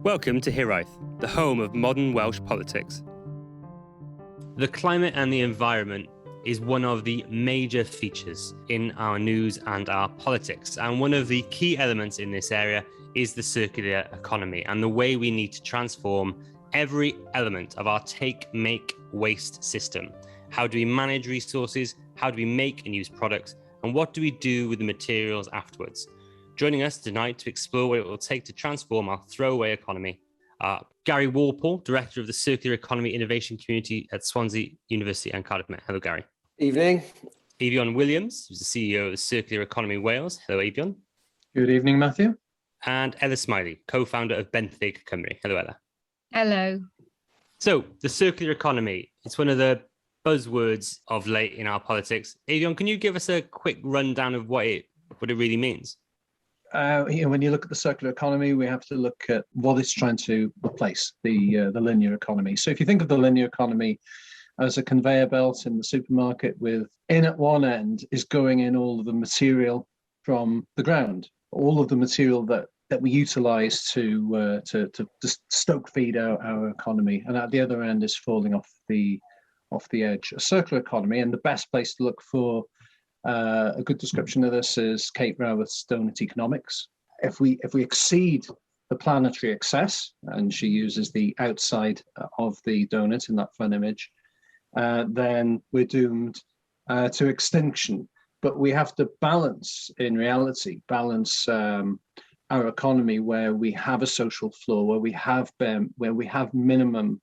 Welcome to Hiraeth, the home of modern Welsh politics. The climate and the environment is one of the major features in our news and our politics. And one of the key elements in this area is the circular economy and the way we need to transform every element of our take, make, waste system. How do we manage resources? How do we make and use products? And what do we do with the materials afterwards? Joining us tonight to explore what it will take to transform our throwaway economy are Gary Walpole, Director of the Circular Economy Innovation Community at Swansea University and Cardiff Met. Hello, Gary. Evening. Avion Williams, who's the CEO of the Circular Economy Wales. Hello, Avion. Good evening, Matthew. And Ella Smiley, co-founder of Benthyg Cymru. Hello, Ella. Hello. So, the circular economy, it's one of the buzzwords of late in our politics. Avion, can you give us a quick rundown of what it really means? When you look at the circular economy, we have to look at what it's trying to replace, the linear economy. So if you think of the linear economy as a conveyor belt in the supermarket, with in at one end is going in all of the material from the ground, all of the material that we utilize to stoke feed our economy, and at the other end is falling off the edge. A circular economy, and the best place to look for a good description of this is Kate Raworth's Donut Economics. If we exceed the planetary excess, and she uses the outside of the donut in that fun image, then we're doomed to extinction. But we have to balance our economy where we have a social floor, where we have minimum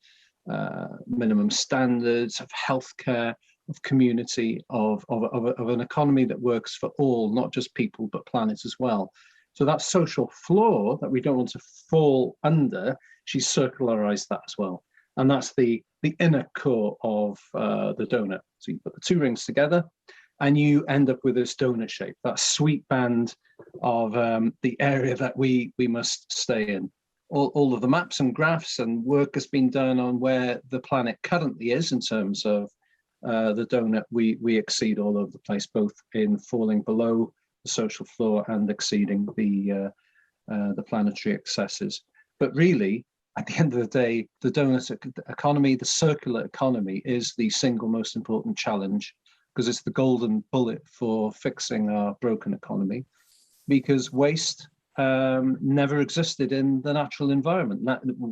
standards of healthcare, of community, of an economy that works for all, not just people, but planet as well. So that social floor that we don't want to fall under, she's circularized that as well. And that's the inner core of the donut. So you put the two rings together and you end up with this donut shape, that sweet band of the area that we must stay in. All of the maps and graphs and work has been done on where the planet currently is in terms of the donut. We exceed all over the place, both in falling below the social floor and exceeding the planetary excesses. But really, at the end of the day, the donut economy, the circular economy, is the single most important challenge, because it's the golden bullet for fixing our broken economy, because waste never existed in the natural environment.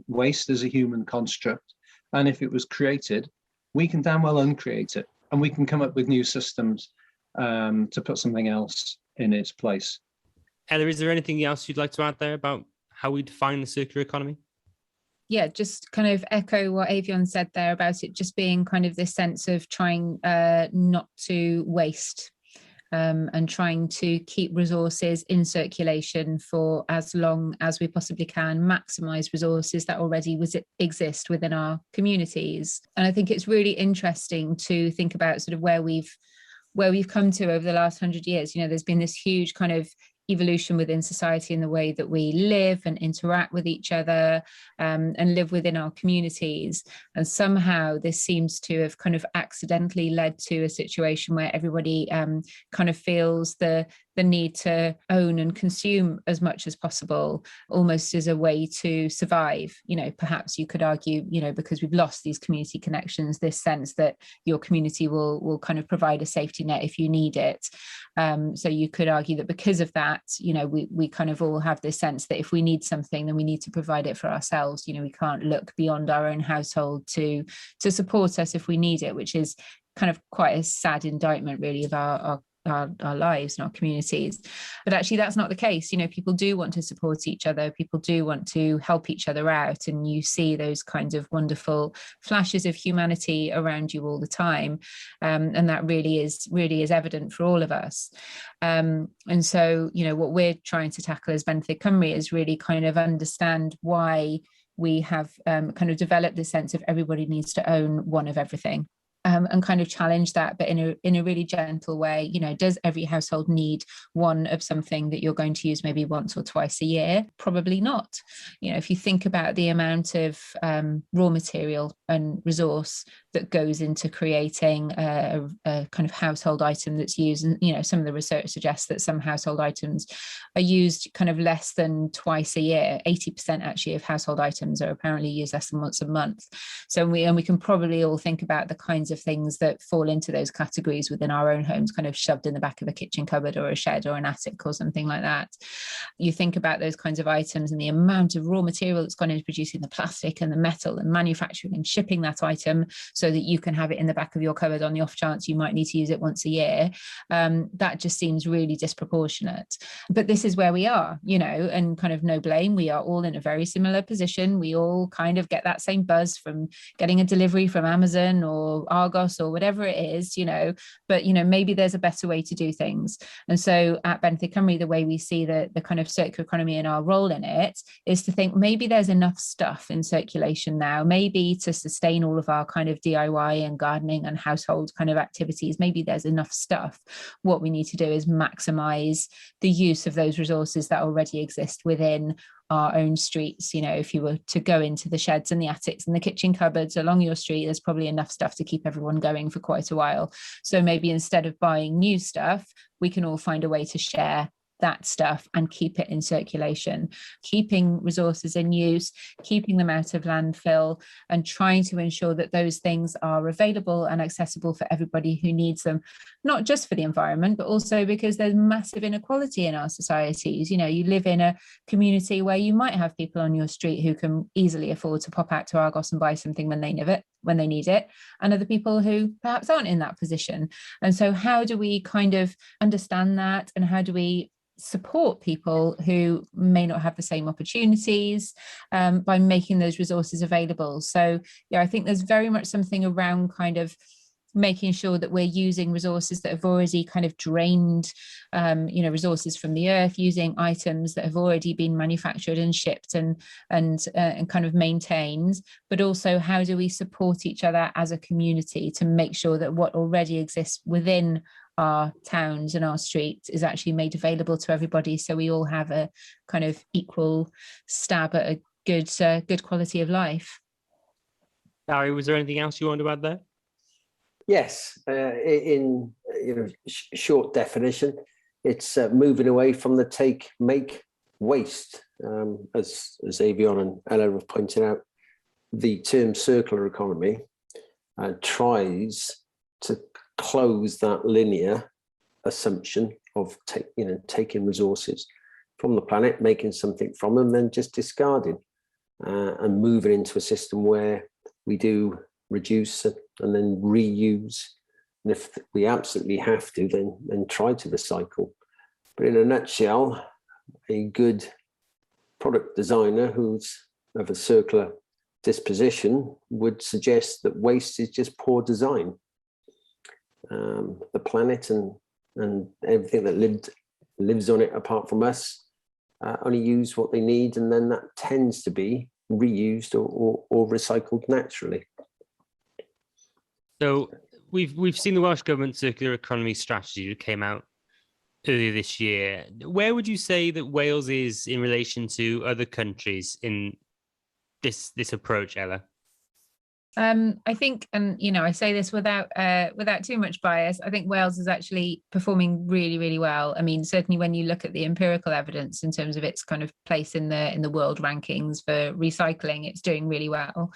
Waste is a human construct, and if it was created, we can damn well uncreate it, and we can come up with new systems to put something else in its place. Ella, is there anything else you'd like to add there about how we define the circular economy? Yeah, just kind of echo what Avion said there about it just being kind of this sense of trying not to waste and trying to keep resources in circulation for as long as we possibly can, maximise resources that already exist within our communities. And I think it's really interesting to think about sort of where we've come to over the last 100 years. You know, there's been this huge kind of evolution within society in the way that we live and interact with each other and live within our communities. And somehow this seems to have kind of accidentally led to a situation where everybody kind of feels the need to own and consume as much as possible, almost as a way to survive. You know, perhaps you could argue, you know, because we've lost these community connections, this sense that your community will kind of provide a safety net if you need it. So you could argue that because of that, you know, we kind of all have this sense that if we need something, then we need to provide it for ourselves. You know, we can't look beyond our own household to support us if we need it, which is kind of quite a sad indictment, really, of our lives and our communities. But actually that's not the case. You know, people do want to support each other, people do want to help each other out, and you see those kinds of wonderful flashes of humanity around you all the time, and that really is evident for all of us. And so, you know, what we're trying to tackle as Benthyg Cymru is really kind of understand why we have kind of developed this sense of everybody needs to own one of everything. and kind of challenge that, but in a really gentle way. Does every household need one of something that you're going to use maybe once or twice a year? Probably not. If you think about the amount of raw material and resource that goes into creating a kind of household item that's used, and some of the research suggests that some household items are used kind of less than twice a year. 80% actually of household items are apparently used less than once a month. So we can probably all think about the kinds of things that fall into those categories within our own homes, kind of shoved in the back of a kitchen cupboard or a shed or an attic or something like that. You think about those kinds of items and the amount of raw material that's gone into producing the plastic and the metal and manufacturing and shipping that item so that you can have it in the back of your cupboard on the off chance you might need to use it once a year. That just seems really disproportionate. But this is where we are, and kind of no blame. We are all in a very similar position. We all kind of get that same buzz from getting a delivery from Amazon or Argos or whatever it is, but maybe there's a better way to do things. And so at Benefit Cymru, the way we see the kind of circular economy and our role in it is to think maybe there's enough stuff in circulation now, maybe to sustain all of our kind of DIY and gardening and household kind of activities. Maybe there's enough stuff. What we need to do is maximize the use of those resources that already exist within our own streets. If you were to go into the sheds and the attics and the kitchen cupboards along your street, there's probably enough stuff to keep everyone going for quite a while. So maybe instead of buying new stuff, we can all find a way to share that stuff and keep it in circulation, keeping resources in use, keeping them out of landfill, and trying to ensure that those things are available and accessible for everybody who needs them, not just for the environment, but also because there's massive inequality in our societies. You live in a community where you might have people on your street who can easily afford to pop out to Argos and buy something when they need it, and other people who perhaps aren't in that position. And so how do we kind of understand that, and how do we support people who may not have the same opportunities by making those resources available? So I think there's very much something around kind of making sure that we're using resources that have already kind of drained resources from the earth, using items that have already been manufactured and shipped and kind of maintained, but also how do we support each other as a community to make sure that what already exists within our towns and our streets is actually made available to everybody, so we all have a kind of equal stab at a good quality of life. Barry, was there anything else you wanted to add there? Yes, in short definition, it's moving away from the take, make, waste. As Avion and Ella have pointed out, the term circular economy tries to close that linear assumption of taking resources from the planet, making something from them, then just discarding, and moving into a system where we do reduce and then reuse, and if we absolutely have to, then try to recycle. But in a nutshell, a good product designer who's of a circular disposition would suggest that waste is just poor design. The planet and everything that lives on it apart from us only use what they need, and then that tends to be reused or recycled naturally. So we've seen the Welsh Government circular economy strategy that came out earlier this year. Where would you say that Wales is in relation to other countries in this approach, Ella? I think, and I say this without too much bias, I think Wales is actually performing really, really well. I mean, certainly when you look at the empirical evidence in terms of its kind of place in the world rankings for recycling, it's doing really well.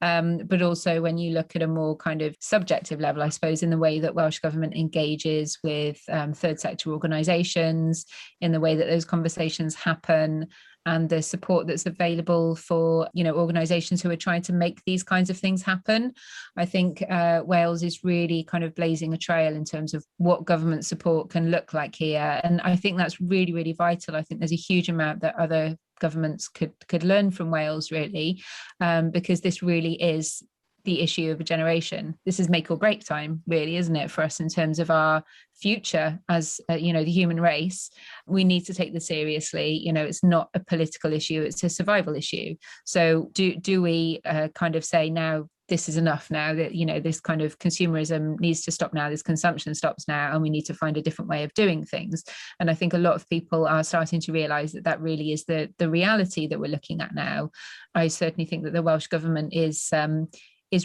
But also when you look at a more kind of subjective level, I suppose, in the way that Welsh Government engages with third sector organisations, in the way that those conversations happen, and the support that's available for organisations who are trying to make these kinds of things happen. I think Wales is really kind of blazing a trail in terms of what government support can look like here, and I think that's really, really vital. I think there's a huge amount that other governments could learn from Wales, really, because this really is the issue of a generation. This is make or break time, really, isn't it, for us in terms of our future as the human race. We need to take this seriously. It's not a political issue, it's a survival issue. So do we kind of say now this is enough now, that, you know, this kind of consumerism needs to stop now, this consumption stops now, and we need to find a different way of doing things. And I think a lot of people are starting to realise that that really is the reality that we're looking at now. I certainly think that the Welsh Government is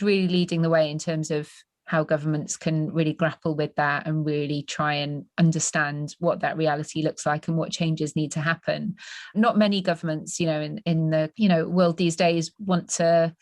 really leading the way in terms of how governments can really grapple with that and really try and understand what that reality looks like and what changes need to happen. Not many governments, you know, in the, you know, world these days want to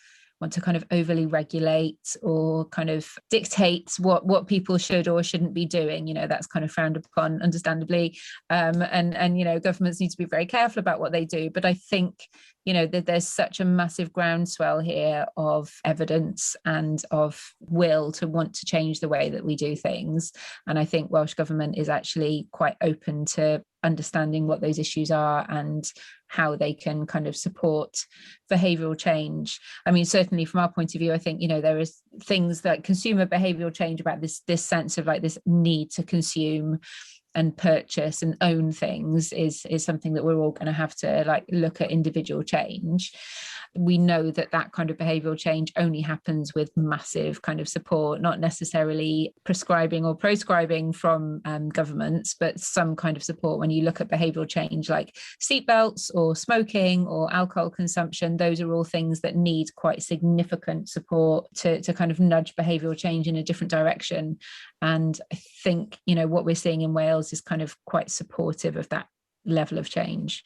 kind of overly regulate or kind of dictate what people should or shouldn't be doing. You know, that's kind of frowned upon, understandably. And you know, governments need to be very careful about what they do. But I think, you know, that there's such a massive groundswell here of evidence and of will to want to change the way that we do things. And I think Welsh Government is actually quite open to understanding what those issues are and how they can kind of support behavioural change. I mean, certainly from our point of view, I think, you know, there is things like consumer behavioural change about this sense of like this need to consume and purchase and own things is something that we're all going to have to like look at individual change. We know that that kind of behavioural change only happens with massive kind of support, not necessarily prescribing or proscribing from governments, but some kind of support. When you look at behavioural change like seatbelts or smoking or alcohol consumption, those are all things that need quite significant support to kind of nudge behavioural change in a different direction. And I think, you know, what we're seeing in Wales is kind of quite supportive of that level of change.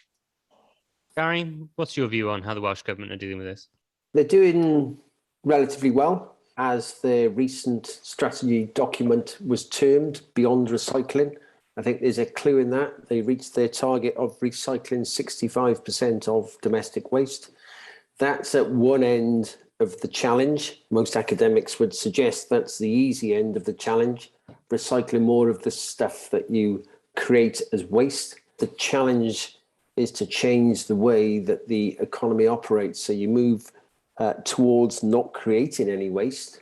Gary, what's your view on how the Welsh Government are dealing with this? They're doing relatively well, as their recent strategy document was termed, beyond recycling. I think there's a clue in that. They reached their target of recycling 65% of domestic waste. That's at one end of the challenge. Most academics would suggest that's the easy end of the challenge, recycling more of the stuff that you create as waste. The challenge is to change the way that the economy operates. So you move towards not creating any waste.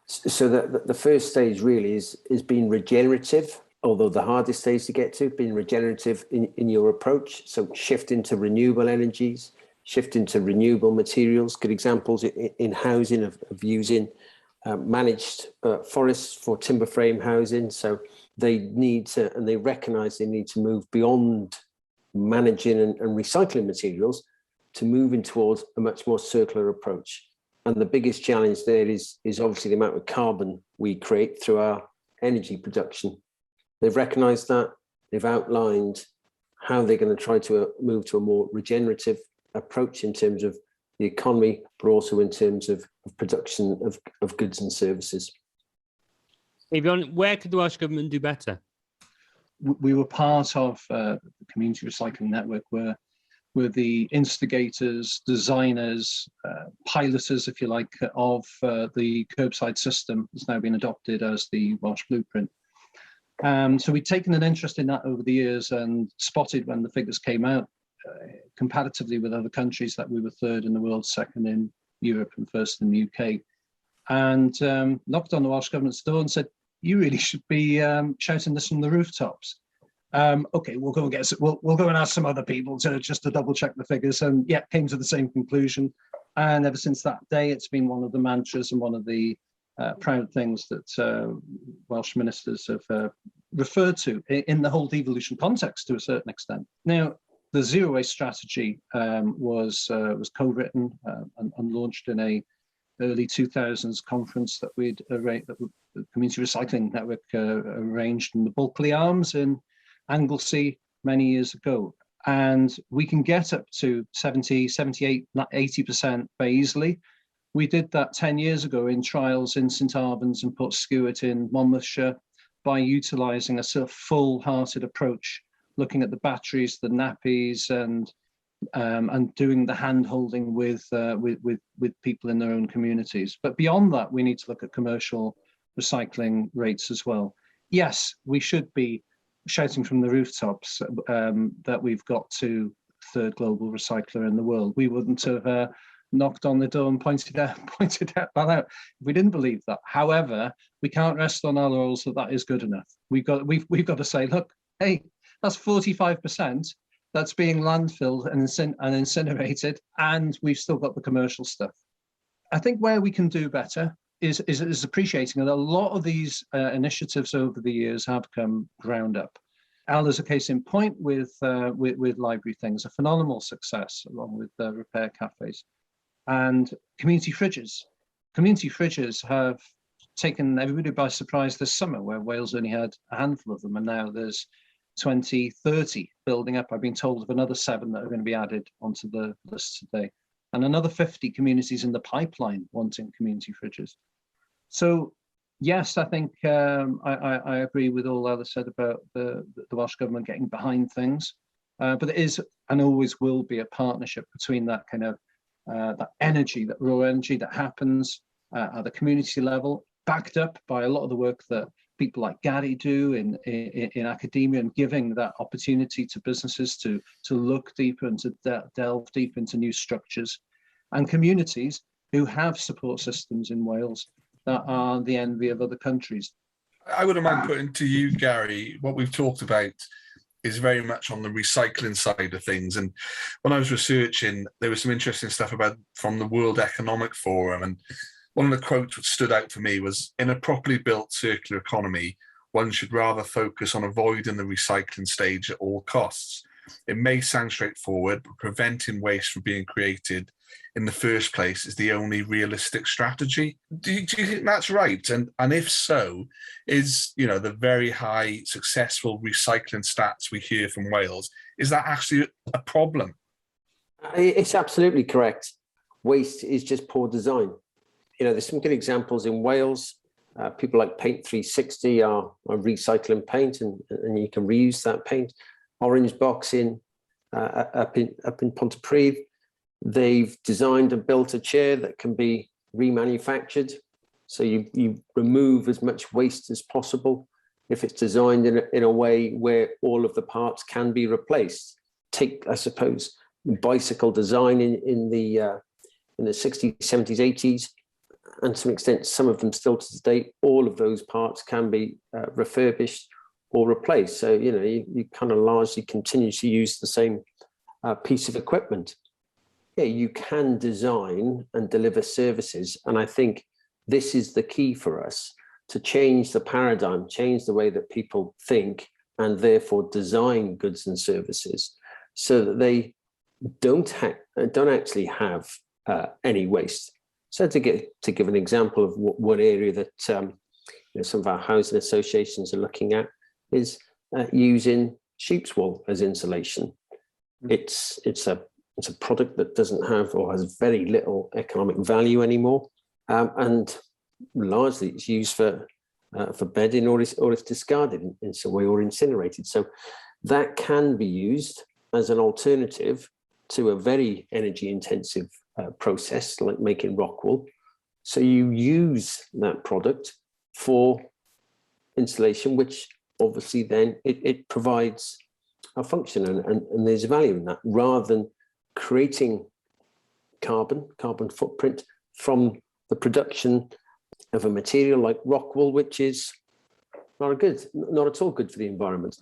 So that the first stage really is being regenerative, although the hardest stage to get to, being regenerative in your approach. So shifting to renewable energies, shifting to renewable materials. Good examples in housing of using managed forests for timber frame housing. So they need to, and they recognise they need to move beyond managing and recycling materials to moving towards a much more circular approach. And the biggest challenge there is obviously the amount of carbon we create through our energy production. They've recognised that, they've outlined how they're going to try to move to a more regenerative approach in terms of the economy, but also in terms of production of goods and services. Avion, where could the Welsh Government do better? We were part of the community recycling network where the instigators, designers, piloters, if you like, of the curbside system that's now been adopted as the Welsh Blueprint. So we'd taken an interest in that over the years and spotted when the figures came out, comparatively with other countries, that we were third in the world, second in Europe and first in the UK. And knocked on the Welsh Government's door and said, you really should be shouting this from the rooftops. Okay, we'll go and we'll go and ask some other people to double check the figures, and yeah, came to the same conclusion. And ever since that day, it's been one of the mantras and one of the proud things that Welsh ministers have referred to in the whole devolution context to a certain extent. Now, the zero waste strategy was co-written and launched in a early 2000s conference that the Community Recycling Network arranged in the Bulkley Arms in Anglesey many years ago. And we can get up to 70, 78, 80% very easily. We did that 10 years ago in trials in St Albans and Portskewett in Monmouthshire by utilising a sort of full-hearted approach, looking at the batteries, the nappies, and doing the hand-holding with people in their own communities. But beyond that, we need to look at commercial recycling rates as well. Yes, we should be shouting from the rooftops that we've got to third global recycler in the world. We wouldn't have knocked on the door and pointed that out if we didn't believe that. However, we can't rest on our laurels that is good enough. We've got to say, look, hey, that's 45% that's being landfilled and incinerated, and we've still got the commercial stuff. I think where we can do better is appreciating that a lot of these initiatives over the years have come ground up. There's a case in point with library things, a phenomenal success along with repair cafes and community fridges. Community fridges have taken everybody by surprise this summer, where Wales only had a handful of them, and now there's 20, 30 building up. I've been told of another 7 that are going to be added onto the list today, and another 50 communities in the pipeline wanting community fridges. So yes, I think I agree with all others said about the Welsh Government getting behind things, but it is and always will be a partnership between that kind of that energy, that raw energy that happens at the community level, backed up by a lot of the work that people like Gary do in academia, and giving that opportunity to businesses to look deeper and to delve deep into new structures, and communities who have support systems in Wales that are the envy of other countries. I wouldn't mind putting to you, Gary, what we've talked about is very much on the recycling side of things. And when I was researching, there was some interesting stuff from the World Economic Forum. And one of the quotes that stood out for me was, in a properly built circular economy, one should rather focus on avoiding the recycling stage at all costs. It may sound straightforward, but preventing waste from being created in the first place is the only realistic strategy. Do you think that's right? And if so, is the very high successful recycling stats we hear from Wales, is that actually a problem? It's absolutely correct. Waste is just poor design. There's some good examples in Wales. People like Paint 360 are recycling paint, and you can reuse that paint. Orange Box up in Pontypridd, they've designed and built a chair that can be remanufactured. So you remove as much waste as possible if it's designed in a way where all of the parts can be replaced. Take, I suppose, bicycle design in the 60s, 70s, 80s, and to some extent, some of them still to today, all of those parts can be refurbished or replaced. So, you kind of largely continue to use the same piece of equipment. Yeah, you can design and deliver services. And I think this is the key for us, to change the paradigm, change the way that people think, and therefore design goods and services so that they don't actually have any waste. So to give an example of one area that some of our housing associations are looking at is using sheep's wool as insulation. It's a product that doesn't have or has very little economic value anymore, and largely it's used for bedding, or it's discarded in some way or incinerated. So that can be used as an alternative to a very energy intensive process like making rock wool. So you use that product for insulation, which obviously then it provides a function, and there's value in that, rather than creating carbon footprint from the production of a material like rock wool, which is not at all good for the environment.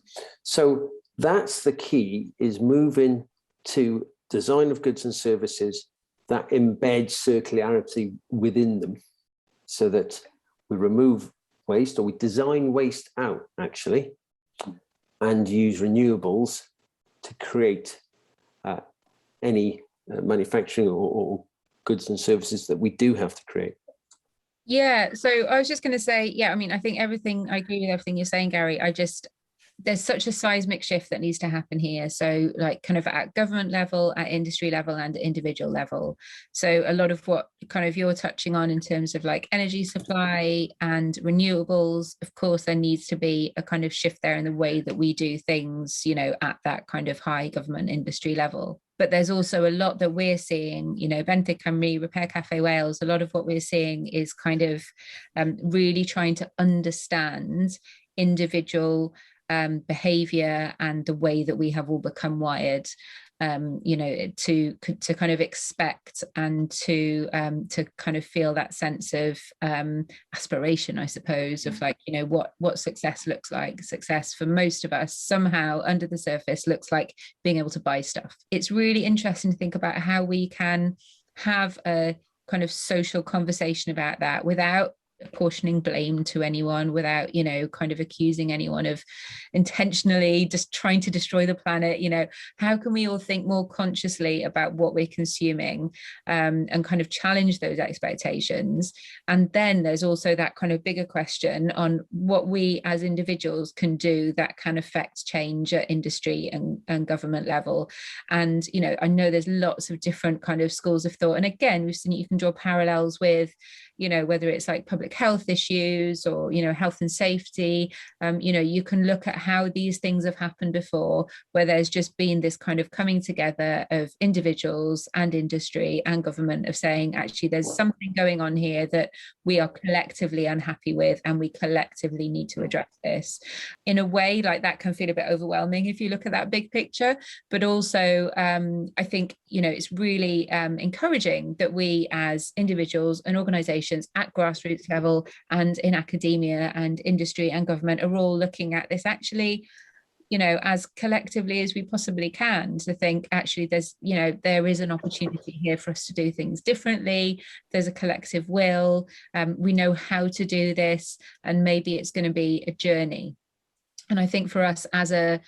So that's the key, is moving to design of goods and services that embed circularity within them, so that we remove waste, or we design waste out actually, and use renewables to create any manufacturing or goods and services that we do have to create. Yeah, so I was just going to say, I think I agree with everything you're saying, Gary. There's such a seismic shift that needs to happen here. So like kind of at government level, at industry level, and at individual level. So a lot of what kind of you're touching on in terms of like energy supply and renewables, of course, there needs to be a kind of shift there in the way that we do things, at that kind of high government industry level. But there's also a lot that we're seeing, Benthyg Cymru, Repair Cafe Wales, a lot of what we're seeing is kind of really trying to understand individual behavior and the way that we have all become wired, to kind of expect and to kind of feel that sense of aspiration, I suppose, of like, what success looks like. Success for most of us somehow under the surface looks like being able to buy stuff. It's really interesting to think about how we can have a kind of social conversation about that without apportioning blame to anyone, without, you know, kind of accusing anyone of intentionally just trying to destroy the planet. You know, how can we all think more consciously about what we're consuming, and kind of challenge those expectations? And then there's also that kind of bigger question on what we as individuals can do that can affect change at industry and government level. And, you know, I know there's lots of different kind of schools of thought. And again, we've seen, you can draw parallels with, you know, whether it's like public health issues or, you know, health and safety. You know, you can look at how these things have happened before, where there's just been this kind of coming together of individuals and industry and government of saying, actually, there's something going on here that we are collectively unhappy with, and we collectively need to address this. In a way, like, that can feel a bit overwhelming if you look at that big picture, but also I think, you know, it's really encouraging that we as individuals and organizations at grassroots level and in academia and industry and government are all looking at this actually, you know, as collectively as we possibly can, to think, actually, there's, you know, there is an opportunity here for us to do things differently. There's a collective will. We know how to do this, and maybe it's going to be a journey. And I think for us as a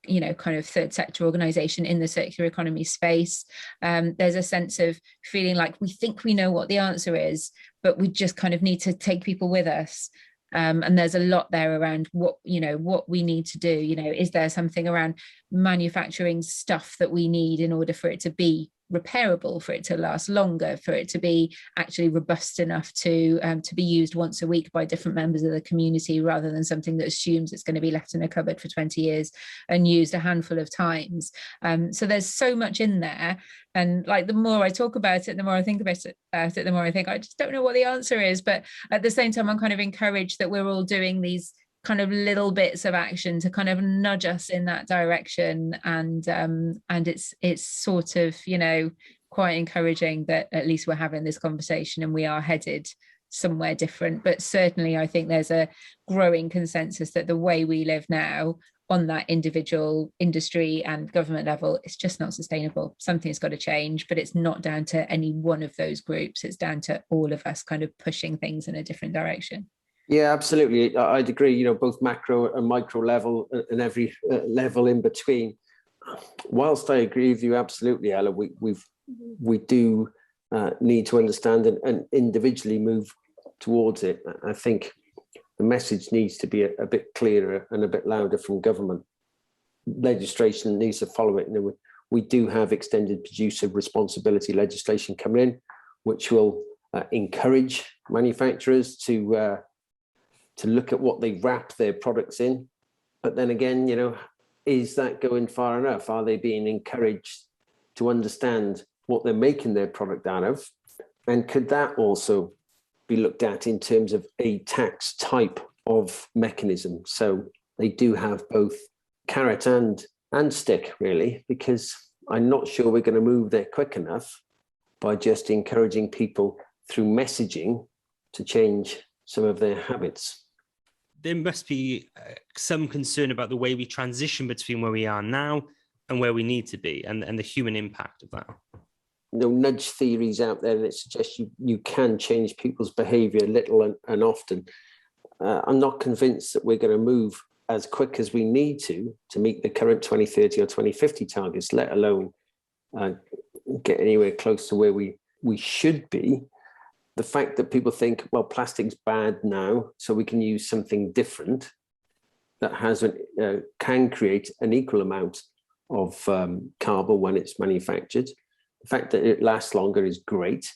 you know, kind of third sector organization in the circular economy space, there's a sense of feeling like we think we know what the answer is, but we just kind of need to take people with us. And there's a lot there around what, you know, what we need to do. You know, is there something around manufacturing stuff that we need in order for it to be repairable, for it to last longer, for it to be actually robust enough to be used once a week by different members of the community, rather than something that assumes it's going to be left in a cupboard for 20 years and used a handful of times. So there's so much in there. And like, the more I talk about it, the more I think about it, the more I think I just don't know what the answer is. But at the same time, I'm kind of encouraged that we're all doing these kind of little bits of action to kind of nudge us in that direction. And it's sort of, you know, quite encouraging that at least we're having this conversation and we are headed somewhere different. But certainly I think there's a growing consensus that the way we live now on that individual, industry and government level, it's just not sustainable. Something's got to change, but it's not down to any one of those groups. It's down to all of us kind of pushing things in a different direction. Yeah, absolutely. I'd agree, you know, both macro and micro level and every level in between. Whilst I agree with you, absolutely, Ella, we do need to understand and individually move towards it. I think the message needs to be a bit clearer and a bit louder from government. Legislation needs to follow it. And we do have extended producer responsibility legislation coming in, which will encourage manufacturers to look at what they wrap their products in. But then again, you know, is that going far enough? Are they being encouraged to understand what they're making their product out of? And could that also be looked at in terms of a tax type of mechanism? So they do have both carrot and stick, really, because I'm not sure we're going to move there quick enough by just encouraging people through messaging to change some of their habits. There must be some concern about the way we transition between where we are now and where we need to be, and the human impact of that. No nudge theories out there that suggest you can change people's behavior little and often. I'm not convinced that we're going to move as quick as we need to meet the current 2030 or 2050 targets, let alone get anywhere close to where we should be. The fact that people think, well, plastic's bad now, so we can use something different that can create an equal amount of carbon when it's manufactured. The fact that it lasts longer is great,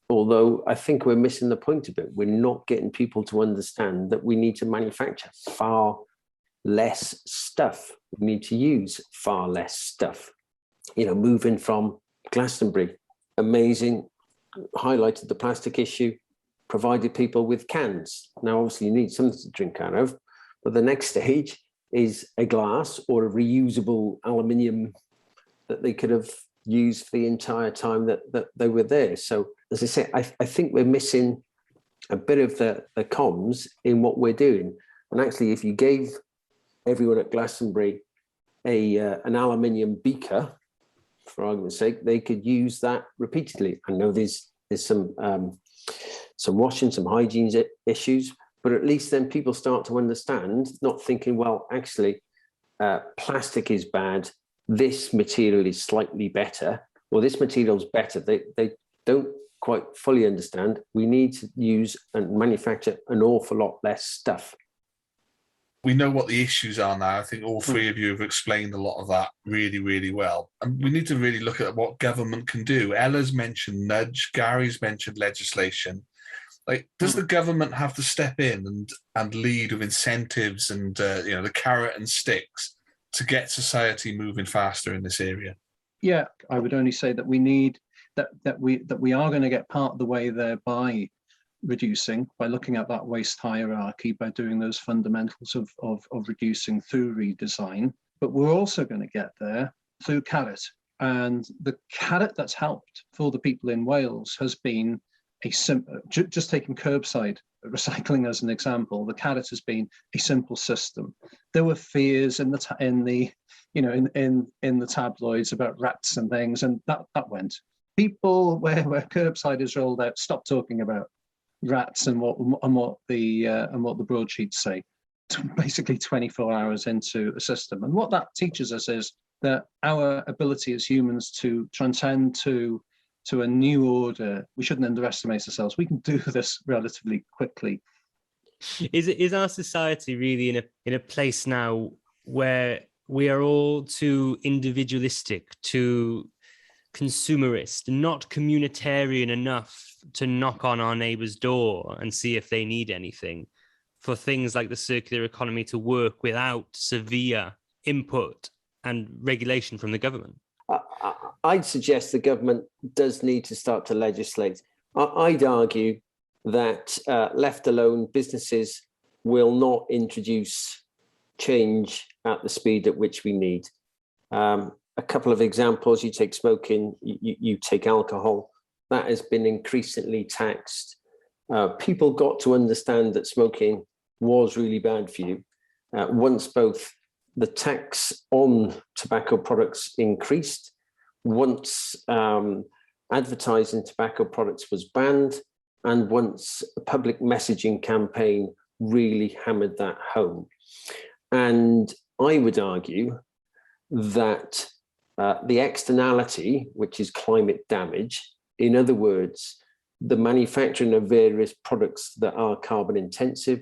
although I think we're missing the point of it. We're not getting people to understand that we need to manufacture far less stuff. We need to use far less stuff. You know, moving from Glastonbury, amazing, highlighted the plastic issue, provided people with cans. Now, obviously, you need something to drink out of, but the next stage is a glass or a reusable aluminium that they could have used for the entire time that they were there. So, as I say, I think we're missing a bit of the comms in what we're doing. And actually, if you gave everyone at Glastonbury an aluminium beaker, for argument's sake, they could use that repeatedly. I know there's there's some washing, some hygiene issues, but at least then people start to understand, not thinking, well, actually, plastic is bad, this material is slightly better, or this material is better. They don't quite fully understand. We need to use and manufacture an awful lot less stuff. We know what the issues are now. I think all three of you have explained a lot of that really, really well. And we need to really look at what government can do. Ella's mentioned nudge, Gary's mentioned legislation. Like, does the government have to step in and lead with incentives and the carrot and sticks to get society moving faster in this area? Yeah, I would only say that we need that we are going to get part of the way there by reducing, by looking at that waste hierarchy, by doing those fundamentals of reducing through redesign. But we're also going to get there through carrot. And the carrot that's helped for the people in Wales has been just taking curbside recycling as an example. The carrot has been a simple system. There were fears in the tabloids about rats and things, and that went. People where curbside is rolled out stop talking about rats and what the broadsheets say. Basically 24 hours into a system, and what that teaches us is that our ability as humans to transcend to a new order, we shouldn't underestimate ourselves. We can do this relatively quickly. Is our society really in a place now where we are all too individualistic, too consumerist, not communitarian enough to knock on our neighbour's door and see if they need anything, for things like the circular economy to work without severe input and regulation from the government? I'd suggest the government does need to start to legislate. I'd argue that left alone, businesses will not introduce change at the speed at which we need. A couple of examples: you take smoking, you take alcohol. That has been increasingly taxed. People got to understand that smoking was really bad for you. Once both the tax on tobacco products increased, once advertising tobacco products was banned, and once a public messaging campaign really hammered that home. And I would argue that the externality, which is climate damage, in other words, the manufacturing of various products that are carbon intensive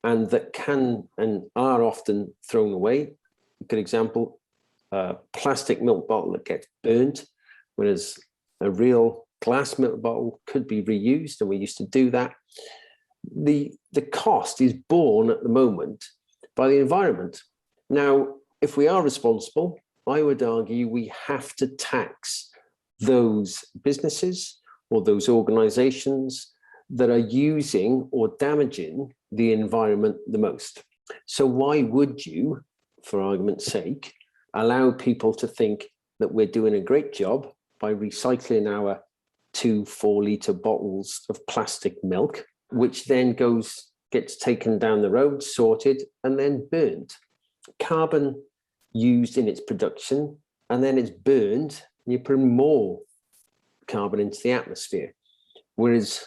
and that can and are often thrown away. A good example, a plastic milk bottle that gets burnt, whereas a real glass milk bottle could be reused, and we used to do that. The cost is borne at the moment by the environment. Now, if we are responsible, I would argue we have to tax those businesses or those organizations that are using or damaging the environment the most. So why would you, for argument's sake, allow people to think that we're doing a great job by recycling our 2 4-litre bottles of plastic milk, which then gets taken down the road, sorted, and then burnt? Carbon used in its production, and then it's burned, and you put more carbon into the atmosphere. Whereas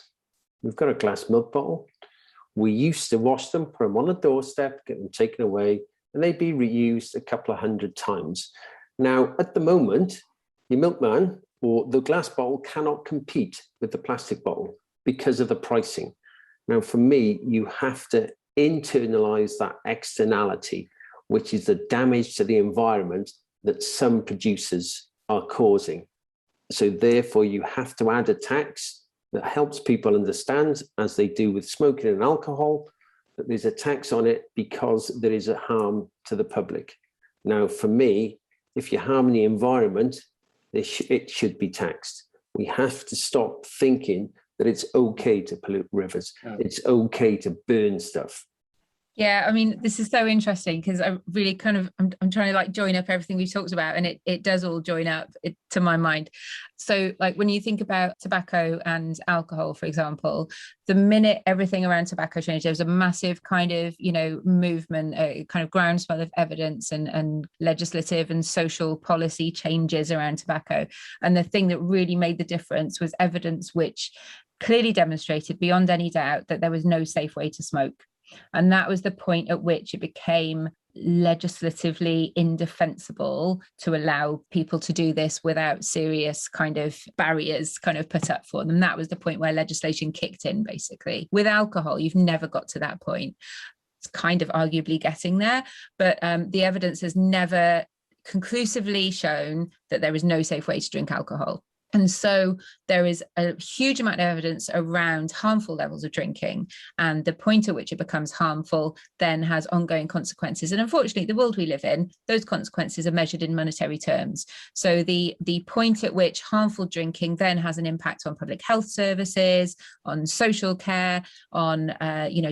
we've got a glass milk bottle, we used to wash them, put them on a doorstep, get them taken away, and they'd be reused a couple of 100 times. Now, at the moment, the milkman or the glass bottle cannot compete with the plastic bottle because of the pricing. Now, for me, you have to internalize that externality, which is the damage to the environment that some producers are causing. So therefore, you have to add a tax that helps people understand, as they do with smoking and alcohol, that there's a tax on it because there is a harm to the public. Now, for me, if you're harming the environment, it should be taxed. We have to stop thinking that it's okay to pollute rivers. It's okay to burn stuff. Yeah, I mean, this is so interesting because I really kind of, I'm trying to like join up everything we've talked about, and it does all join up to my mind. So like when you think about tobacco and alcohol, for example, the minute everything around tobacco changed, there was a massive kind of, movement, a kind of groundswell of evidence and legislative and social policy changes around tobacco. And the thing that really made the difference was evidence which clearly demonstrated beyond any doubt that there was no safe way to smoke. And that was the point at which it became legislatively indefensible to allow people to do this without serious kind of barriers kind of put up for them. That was the point where legislation kicked in, basically. With alcohol, you've never got to that point. It's kind of arguably getting there, but the evidence has never conclusively shown that there is no safe way to drink alcohol. And so there is a huge amount of evidence around harmful levels of drinking, and the point at which it becomes harmful then has ongoing consequences. And unfortunately, the world we live in, those consequences are measured in monetary terms. So the point at which harmful drinking then has an impact on public health services, on social care, on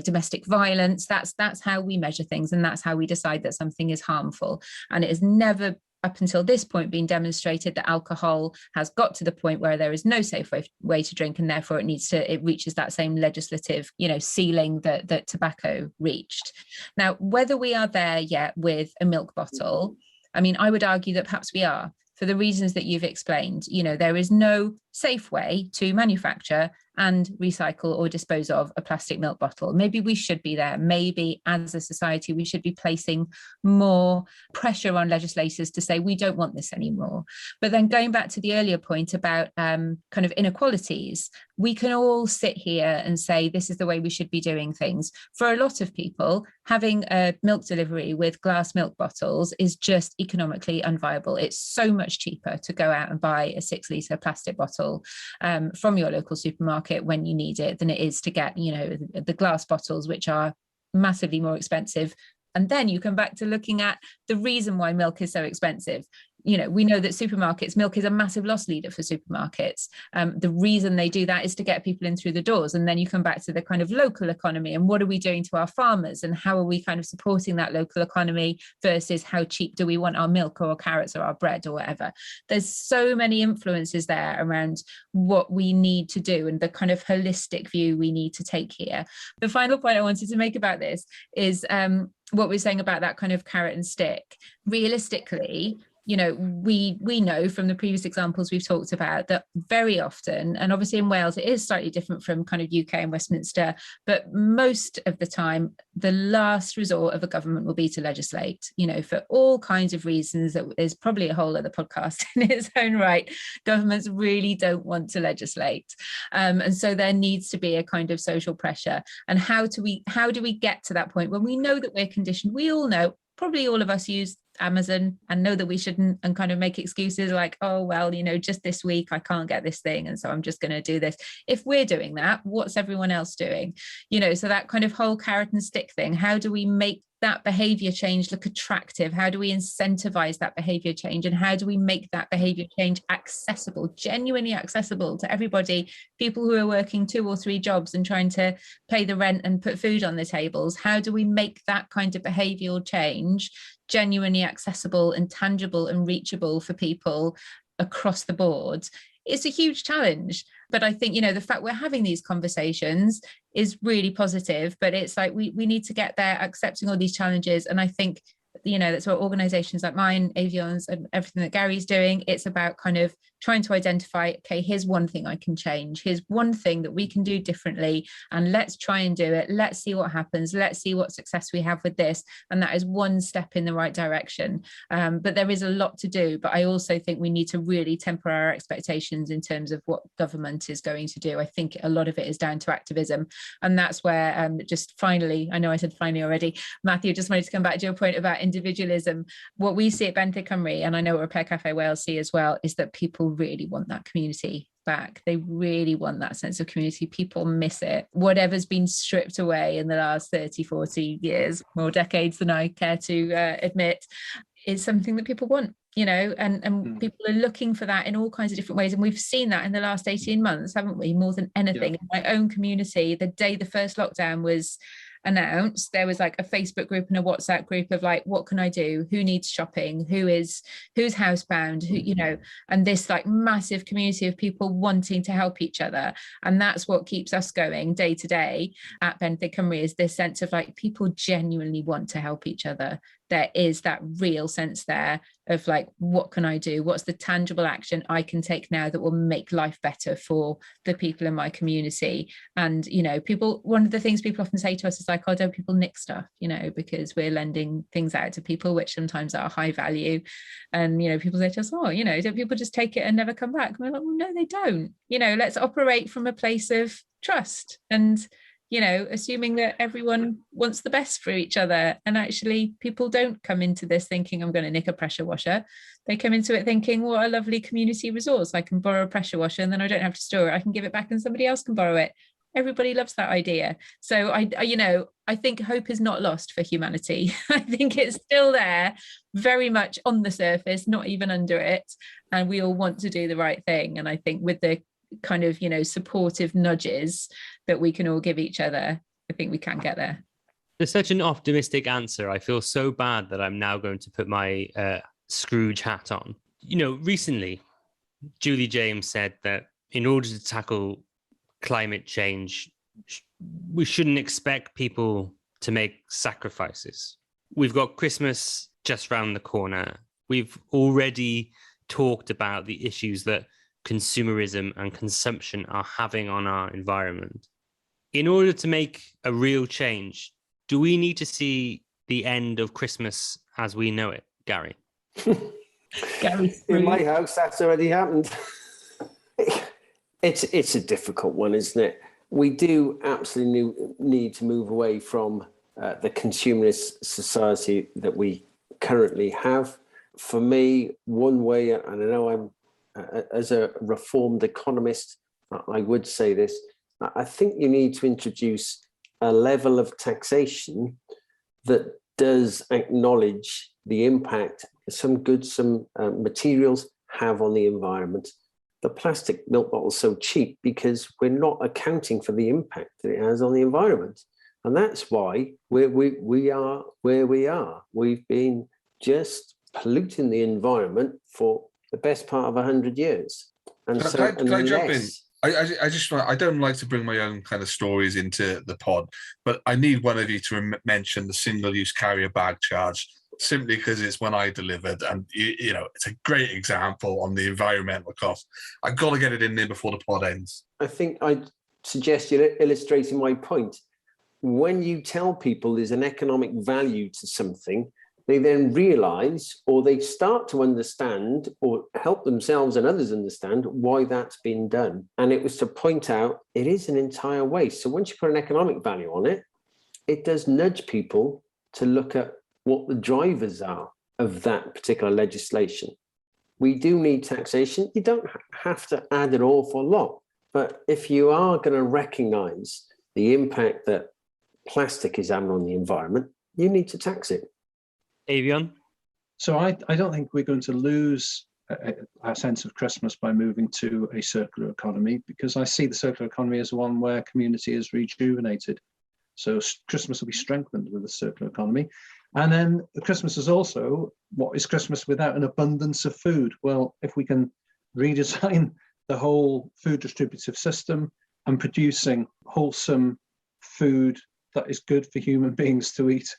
domestic violence, that's how we measure things, and that's how we decide that something is harmful. And it has never up until this point been demonstrated that alcohol has got to the point where there is no safe way to drink, and therefore it reaches that same legislative ceiling that tobacco reached. Now, whether we are there yet with a milk bottle, I mean, I would argue that perhaps we are, for the reasons that you've explained. There is no safe way to manufacture and recycle or dispose of a plastic milk bottle. Maybe we should be there. Maybe as a society, we should be placing more pressure on legislators to say, we don't want this anymore. But then going back to the earlier point about kind of inequalities, we can all sit here and say, this is the way we should be doing things. For a lot of people, having a milk delivery with glass milk bottles is just economically unviable. It's so much cheaper to go out and buy a 6-litre plastic bottle from your local supermarket when you need it than it is to get, the glass bottles, which are massively more expensive. And then you come back to looking at the reason why milk is so expensive. We know that supermarkets, milk is a massive loss leader for supermarkets. The reason they do that is to get people in through the doors. And then you come back to the kind of local economy and what are we doing to our farmers and how are we kind of supporting that local economy versus how cheap do we want our milk or our carrots or our bread or whatever. There's so many influences there around what we need to do and the kind of holistic view we need to take here. The final point I wanted to make about this is what we're saying about that kind of carrot and stick. Realistically, we know from the previous examples we've talked about that very often, and obviously in Wales it is slightly different from kind of UK and Westminster, but most of the time the last resort of a government will be to legislate, for all kinds of reasons that is probably a whole other podcast in its own right. Governments really don't want to legislate, and so there needs to be a kind of social pressure. And how do we get to that point when we know that we're conditioned? We all know, probably all of us use Amazon and know that we shouldn't, and kind of make excuses like, oh, well, just this week I can't get this thing, and so I'm just going to do this. If we're doing that, what's everyone else doing? So that kind of whole carrot and stick thing, how do we make that behavior change look attractive? How do we incentivize that behavior change? And how do we make that behavior change accessible, genuinely accessible to everybody? People who are working 2 or 3 jobs and trying to pay the rent and put food on the tables, how do we make that kind of behavioral change genuinely accessible and tangible and reachable for people across the board? It's a huge challenge, but I think, the fact we're having these conversations is really positive, but it's like we need to get there accepting all these challenges. And I think, that's what organizations like mine, Avion's, and everything that Gary's doing, it's about kind of trying to identify, okay, here's one thing I can change. Here's one thing that we can do differently, and let's try and do it. Let's see what happens. Let's see what success we have with this. And that is one step in the right direction. But there is a lot to do. But I also think we need to really temper our expectations in terms of what government is going to do. I think a lot of it is down to activism. And that's where just finally, I know I said finally already, Matthew, just wanted to come back to your point about individualism. What we see at Benthyg Cymru, and I know what Repair Cafe Wales see as well, is that people really want that community back. They really want that sense of community. People miss it. Whatever's been stripped away in the last 30, 40 years, more decades than I care to admit, is something that people want, and people are looking for that in all kinds of different ways. And we've seen that in the last 18 months, haven't we? More than anything. In my own community, the day the first lockdown was announced, there was like a Facebook group and a WhatsApp group of like, what can I do? Who needs shopping? Who's housebound? Who, you know, and this like massive community of people wanting to help each other. And that's what keeps us going day to day at Benefit Cymru, is this sense of like, people genuinely want to help each other. There is that real sense there of like, what can I do? What's the tangible action I can take now that will make life better for the people in my community? And, you know, one of the things people often say to us is like, oh, don't people nick stuff, you know, because we're lending things out to people, which sometimes are high value. And, you know, people say to us, oh, you know, don't people just take it and never come back? And we're like, well, no, they don't. You know, let's operate from a place of trust and, you know, assuming that everyone wants the best for each other. And actually people don't come into this thinking I'm going to nick a pressure washer. They come into it thinking, what a lovely community resource. I can borrow a pressure washer and then I don't have to store it. I can give it back and somebody else can borrow it. Everybody loves that idea. So I think hope is not lost for humanity. I think it's still there, very much on the surface, not even under it. And we all want to do the right thing. And I think with the kind of, you know, supportive nudges that we can all give each other, I think we can get there. There's such an optimistic answer. I feel so bad that I'm now going to put my Scrooge hat on. You know, recently, Julie James said that in order to tackle climate change, we shouldn't expect people to make sacrifices. We've got Christmas just round the corner. We've already talked about the issues that consumerism and consumption are having on our environment. In order to make a real change, do we need to see the end of Christmas as we know it, Gary? In my house, that's already happened. It's a difficult one, isn't it? We do absolutely need to move away from the consumerist society that we currently have. For me, one way, and I know I'm as a reformed economist, I would say this, I think you need to introduce a level of taxation that does acknowledge the impact some goods, some materials have on the environment. The plastic milk bottle is so cheap because we're not accounting for the impact that it has on the environment. And that's why we are where we are. We've been just polluting the environment for the best part of 100 years. And can I jump in? I don't like to bring my own kind of stories into the pod, but I need one of you to mention the single-use carrier bag charge, simply because it's when I delivered, and you know, it's a great example on the environmental cost. I've got to get it in there before the pod ends. I think I'd suggest you're illustrating my point. When you tell people there's an economic value to something, they then realise, or they start to understand, or help themselves and others understand why that's been done. And it was to point out it is an entire waste. So once you put an economic value on it, it does nudge people to look at what the drivers are of that particular legislation. We do need taxation. You don't have to add an awful lot. But if you are going to recognise the impact that plastic is having on the environment, you need to tax it. Avion? So I don't think we're going to lose our sense of Christmas by moving to a circular economy, because I see the circular economy as one where community is rejuvenated. So Christmas will be strengthened with a circular economy. And then Christmas is also, what is Christmas without an abundance of food? Well, if we can redesign the whole food distributive system and producing wholesome food that is good for human beings to eat,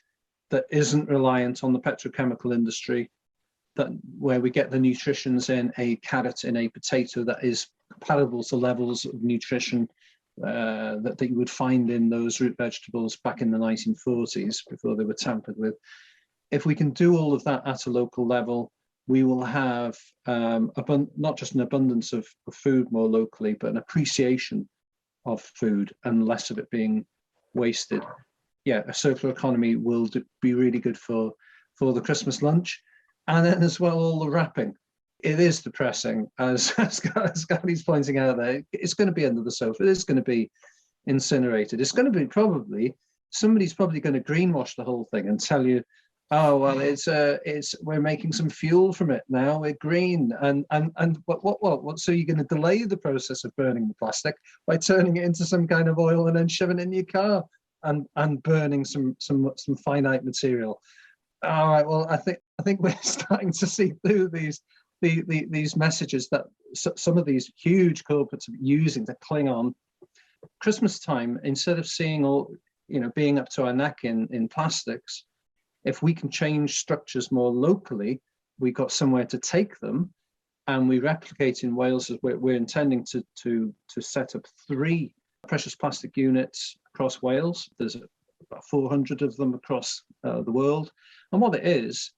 that isn't reliant on the petrochemical industry, that where we get the nutritions in a carrot, in a potato, that is comparable to levels of nutrition that you would find in those root vegetables back in the 1940s before they were tampered with. If we can do all of that at a local level, we will have not just an abundance of food more locally, but an appreciation of food and less of it being wasted. Yeah, a circular economy will be really good for the Christmas lunch. And then as well, all the wrapping. It is depressing, as Gary's pointing out there. It's going to be under the sofa. It is going to be incinerated. It's going to be somebody's probably going to greenwash the whole thing and tell you, oh, well, we're making some fuel from it now. We're green. And what? So you're going to delay the process of burning the plastic by turning it into some kind of oil and then shoving it in your car. and burning some finite material. All right, well, I think we're starting to see through these messages that some of these huge corporates are using to cling on. Christmas time, instead of seeing all, being up to our neck in plastics, if we can change structures more locally, we got somewhere to take them, and we replicate in Wales. We're intending to set up 3 precious plastic units across Wales. There's about 400 of them across the world, and what it is,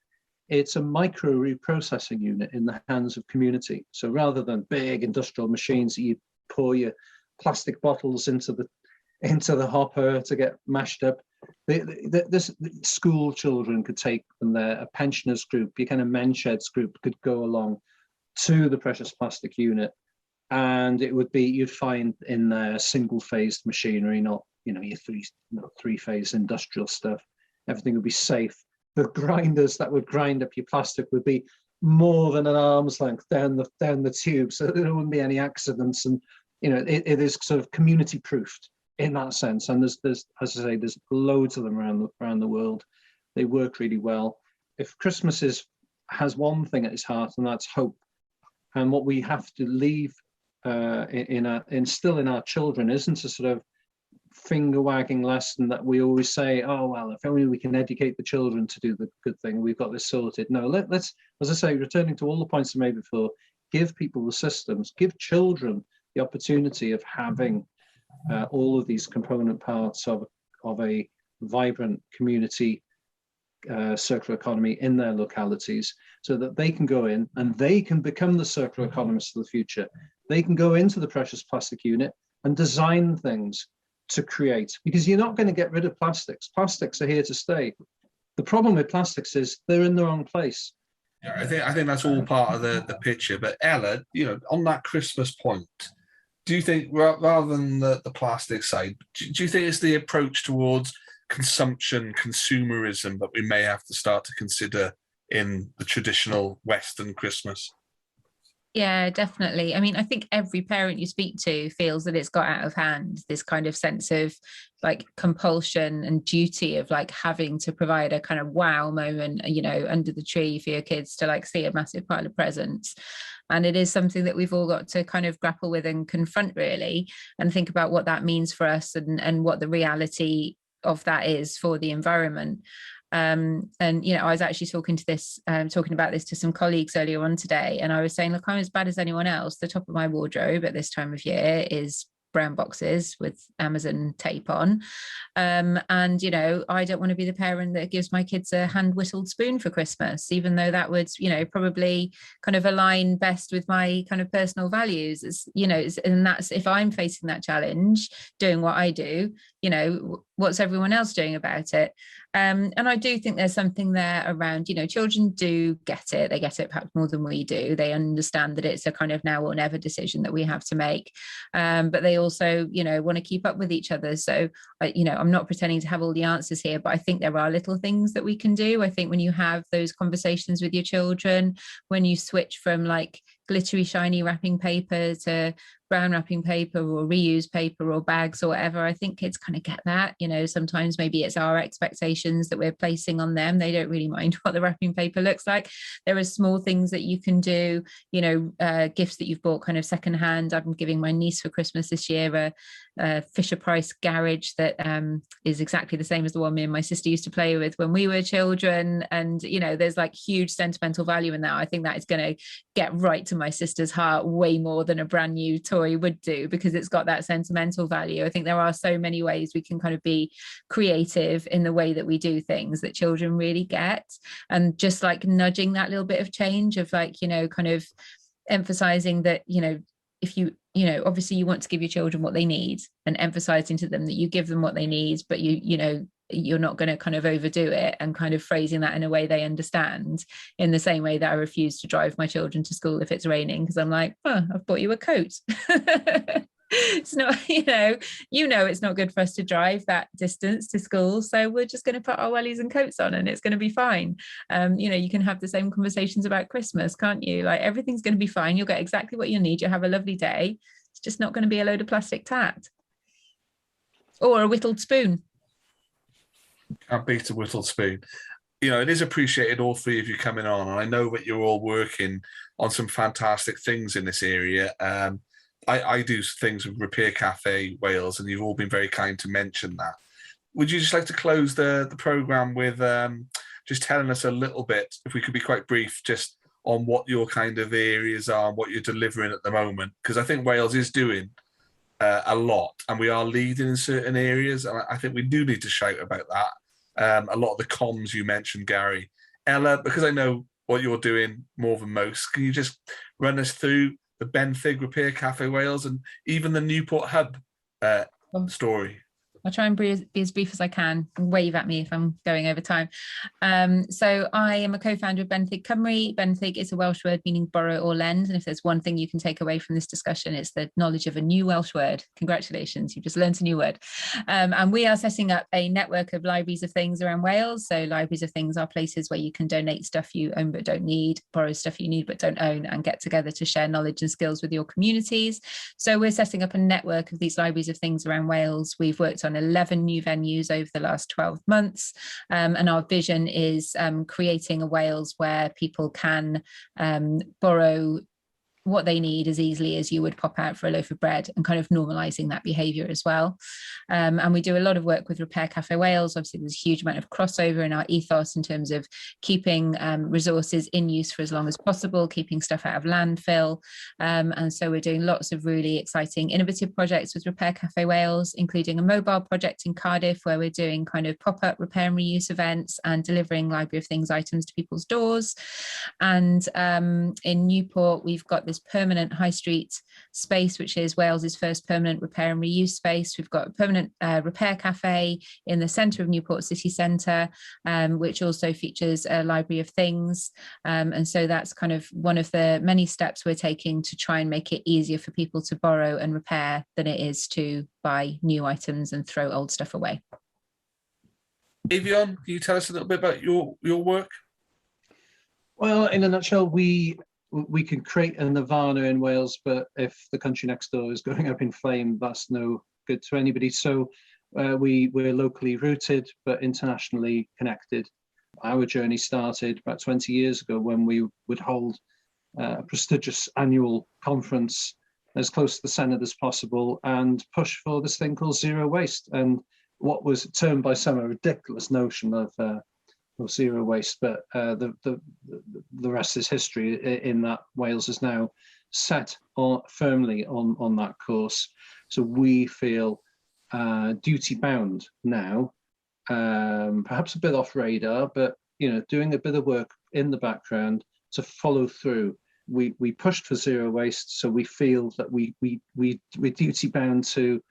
it's a micro reprocessing unit in the hands of community. So rather than big industrial machines that you pour your plastic bottles into the hopper to get mashed up, this school children could take them there. A pensioners group, your kind of mensheds group, could go along to the precious plastic unit, and it would be, you'd find in there single-phased machinery, not your three-phase industrial stuff. Everything would be safe. The grinders that would grind up your plastic would be more than an arm's length down the tube, so there wouldn't be any accidents. And it is sort of community proofed in that sense. And there's as I say, there's loads of them around the world. They work really well. If Christmas has one thing at its heart, and that's hope. And what we have to leave instill in our children isn't a sort of finger wagging lesson that we always say, oh well, if only we can educate the children to do the good thing, we've got this sorted. No, let's, as I say, returning to all the points I made before, give people the systems, give children the opportunity of having all of these component parts of a vibrant community circular economy in their localities, so that they can go in and they can become the circular economists of the future. They can go into the precious plastic unit and design things to create, because you're not going to get rid of plastics. Plastics are here to stay. The problem with plastics is they're in the wrong place. Yeah, I think that's all part of the picture. But Ella, on that Christmas point, do you think, rather than the plastic side, do you think it's the approach towards consumption, consumerism that we may have to start to consider in the traditional Western Christmas? Yeah, definitely. I mean, I think every parent you speak to feels that it's got out of hand, this kind of sense of like compulsion and duty of like having to provide a kind of wow moment, under the tree for your kids to like see a massive pile of presents. And it is something that we've all got to kind of grapple with and confront, really, and think about what that means for us and what the reality of that is for the environment. I was actually talking about this to some colleagues earlier on today, and I was saying, look, I'm as bad as anyone else. The top of my wardrobe at this time of year is brown boxes with Amazon tape on, and I don't want to be the parent that gives my kids a hand whittled spoon for Christmas, even though that would probably kind of align best with my kind of personal values. And that's, if I'm facing that challenge doing what I do, what's everyone else doing about it? And I do think there's something there around, children do get it. They get it perhaps more than we do. They understand that it's a kind of now or never decision that we have to make. But they also, want to keep up with each other. So, I'm not pretending to have all the answers here, but I think there are little things that we can do. I think when you have those conversations with your children, when you switch from like glittery, shiny wrapping paper to brown wrapping paper or reused paper or bags or whatever, I think kids kind of get that. Sometimes maybe it's our expectations that we're placing on them. They don't really mind what the wrapping paper looks like. There are small things that you can do, gifts that you've bought kind of secondhand. I'm giving my niece for Christmas this year a Fisher Price garage that is exactly the same as the one me and my sister used to play with when we were children. And, there's like huge sentimental value in that. I think that is going to get right to my sister's heart way more than a brand new toy would do, because it's got that sentimental value. I think there are so many ways we can kind of be creative in the way that we do things that children really get, and just like nudging that little bit of change of like, kind of emphasizing that, if you obviously you want to give your children what they need, and emphasizing to them that you give them what they need, but you're not going to kind of overdo it, and kind of phrasing that in a way they understand, in the same way that I refuse to drive my children to school if it's raining, because I'm like, oh, I've bought you a coat. It's not, it's not good for us to drive that distance to school, so we're just going to put our wellies and coats on and it's going to be fine. You can have the same conversations about Christmas, can't you? Like, everything's going to be fine, you'll get exactly what you need, you'll have a lovely day. It's just not going to be a load of plastic tat or a whittled spoon. Can't beat a whittled spoon. You know, it is appreciated, all three of you coming on, and I know that you're all working on some fantastic things in this area. I do things with Repair Cafe Wales, and you've all been very kind to mention that. Would you just like to close the programme with just telling us a little bit, if we could be quite brief, just on what your kind of areas are and what you're delivering at the moment? Because I think Wales is doing a lot, and we are leading in certain areas, and I think we do need to shout about that. A lot of the comms you mentioned, Gary. Ella, because I know what you're doing more than most, can you just run us through the Benthyg Repair Cafe Wales and even the Newport Hub story? I'll try and be as brief as I can. Wave at me if I'm going over time. So I am a co-founder of Benthyg Cymru. Benthyg is a Welsh word meaning borrow or lend. And if there's one thing you can take away from this discussion, it's the knowledge of a new Welsh word. Congratulations, you just learned a new word. And we are setting up a network of libraries of things around Wales. So libraries of things are places where you can donate stuff you own but don't need, borrow stuff you need but don't own, and get together to share knowledge and skills with your communities. So we're setting up a network of these libraries of things around Wales. We've worked on 11 new venues over the last 12 months. And our vision is creating a Wales where people can borrow what they need as easily as you would pop out for a loaf of bread, and kind of normalizing that behavior as well. And we do a lot of work with Repair Cafe Wales. Obviously, there's a huge amount of crossover in our ethos in terms of keeping resources in use for as long as possible, keeping stuff out of landfill. And so we're doing lots of really exciting, innovative projects with Repair Cafe Wales, including a mobile project in Cardiff where we're doing kind of pop-up repair and reuse events and delivering library of things items to people's doors. And in Newport, we've got this permanent high street space, which is Wales's first permanent repair and reuse space. We've got a permanent repair cafe in the centre of Newport city centre, which also features a library of things. And so that's kind of one of the many steps we're taking to try and make it easier for people to borrow and repair than it is to buy new items and throw old stuff away. Avion, can you tell us a little bit about your work? Well, in a nutshell, we can create a nirvana in Wales, but if the country next door is going up in flame, that's no good to anybody. So we're locally rooted, but internationally connected. Our journey started about 20 years ago when we would hold a prestigious annual conference as close to the Senedd as possible and push for this thing called zero waste, and what was termed by some a ridiculous notion of zero waste, but the rest is history in that Wales is now set firmly on that course. So we feel duty bound now, perhaps a bit off radar, but doing a bit of work in the background to follow through. We pushed for zero waste, so we feel that we're duty bound to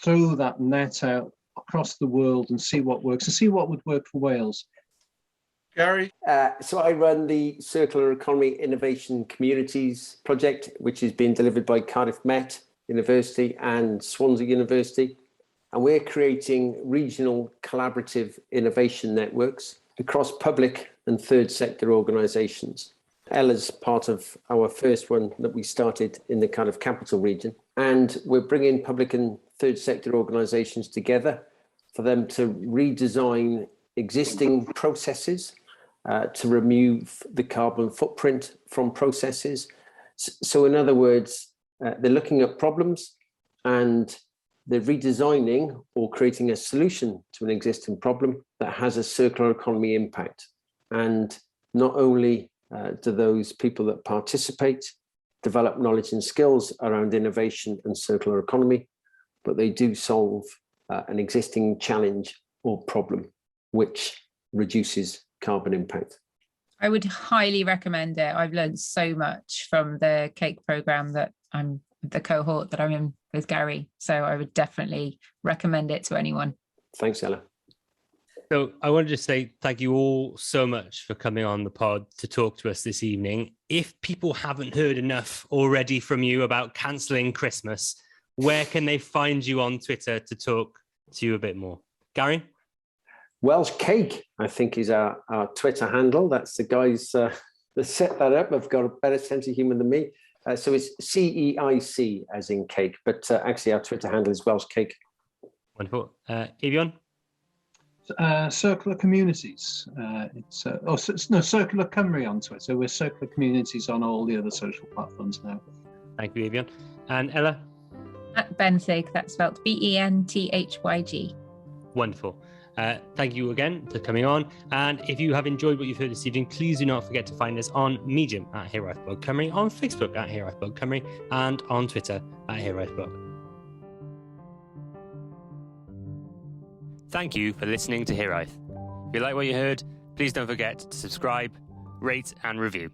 throw that net out across the world and see what works and see what would work for Wales. Gary? So I run the Circular Economy Innovation Communities project, which is being delivered by Cardiff Met University and Swansea University. And we're creating regional collaborative innovation networks across public and third sector organisations. Ella's part of our first one that we started in the Cardiff capital region. And we're bringing public and third sector organisations together for them to redesign existing processes, to remove the carbon footprint from processes. So in other words, they're looking at problems and they're redesigning or creating a solution to an existing problem that has a circular economy impact. And not only do those people that participate develop knowledge and skills around innovation and circular economy, but they do solve an existing challenge or problem, which reduces carbon impact. I would highly recommend it. I've learned so much from the cake program that I'm the cohort that I'm in with Gary. So I would definitely recommend it to anyone. Thanks, Ella. So I wanted to say thank you all so much for coming on the pod to talk to us this evening. If people haven't heard enough already from you about cancelling Christmas, where can they find you on Twitter to talk to you a bit more? Gary? Welsh Cake, I think, is our Twitter handle. That's the guys that set that up. I've got a better sense of humour than me. So it's CEIC as in cake, but actually our Twitter handle is Welsh Cake. Wonderful. Avion? Circular Communities. Circular Cymru on Twitter. We're Circular Communities on all the other social platforms now. Thank you, Avion. And Ella? At Benthyg, that's spelled Benthyg. Wonderful. Thank you again for coming on. And if you have enjoyed what you've heard this evening, please do not forget to find us on Medium at Hiraeth Blog Cymru, on Facebook at Hiraeth Blog Cymru, and on Twitter at Hiraeth Blog. Thank you for listening to Hiraeth. If you like what you heard, please don't forget to subscribe, rate, and review.